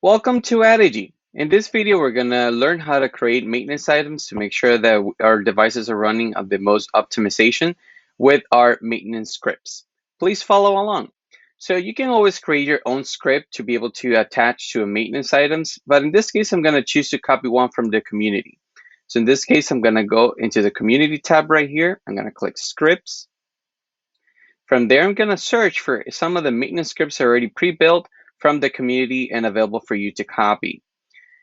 Welcome to Addigy. In this video, we're going to learn how to create maintenance items to make sure that our devices are running at the most optimization with our maintenance scripts. Please follow along. So you can always create your own script to be able to attach to a maintenance items, but in this case, I'm going to choose to copy one from the community. So in this case, I'm going to go into the community tab right here. I'm going to click scripts. From there, I'm going to search for some of the maintenance scripts already pre-built from the community and available for you to copy.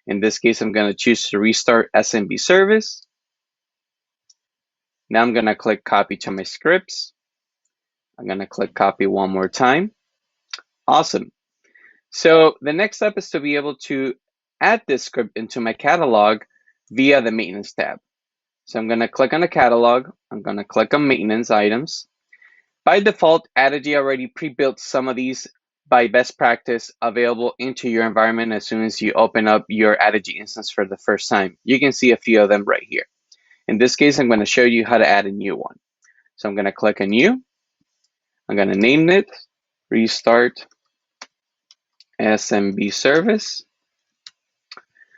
In this case, I'm going to choose to restart SMB service. Now I'm going to click copy to my scripts. I'm going to click copy one more time. Awesome. So the next step is to be able to add this script into my catalog via the maintenance tab. So I'm going to click on the catalog. I'm going to click on maintenance items. By default, Addigy already pre-built some of these by best practice available into your environment as soon as you open up your Addigy instance for the first time. You can see a few of them right here. In this case, I'm going to show you how to add a new one. So I'm going to click on new. I'm going to name it Restart SMB Service.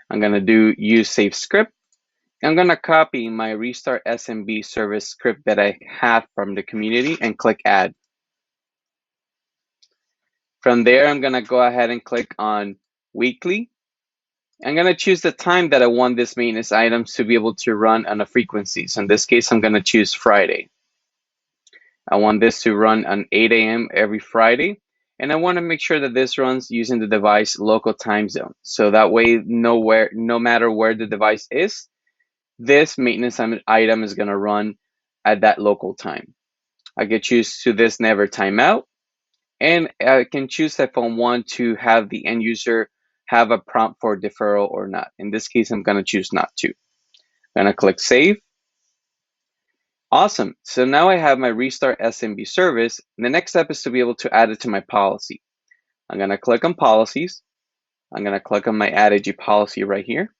I'm going to do use save script. I'm going to copy my Restart SMB Service script that I have from the community and click add. From there, I'm going to go ahead and click on weekly. I'm going to choose the time that I want this maintenance items to be able to run on a frequency. So in this case, I'm going to choose Friday. I want this to run on 8 a.m. every Friday. And I want to make sure that this runs using the device local time zone. So that way, no matter where the device is, this maintenance item is going to run at that local time. I can choose to this never timeout. And I can choose if I want to have the end user have a prompt for deferral or not. In this case, I'm going to choose not to. I'm going to click save. Awesome. So now I have my restart SMB service. The next step is to be able to add it to my policy. I'm going to click on policies. I'm going to click on my Addigy policy right here.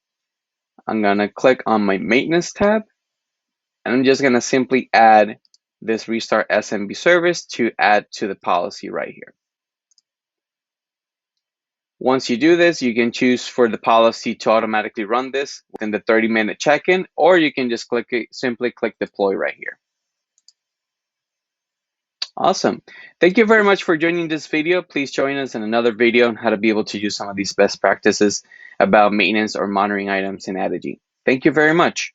I'm going to click on my maintenance tab. And I'm just going to simply add this restart SMB service to add to the policy right here. Once you do this, you can choose for the policy to automatically run this within the 30-minute check-in, or you can just simply click deploy right here. Awesome. Thank you very much for joining this video. Please join us in another video on how to be able to use some of these best practices about maintenance or monitoring items in Addigy. Thank you very much.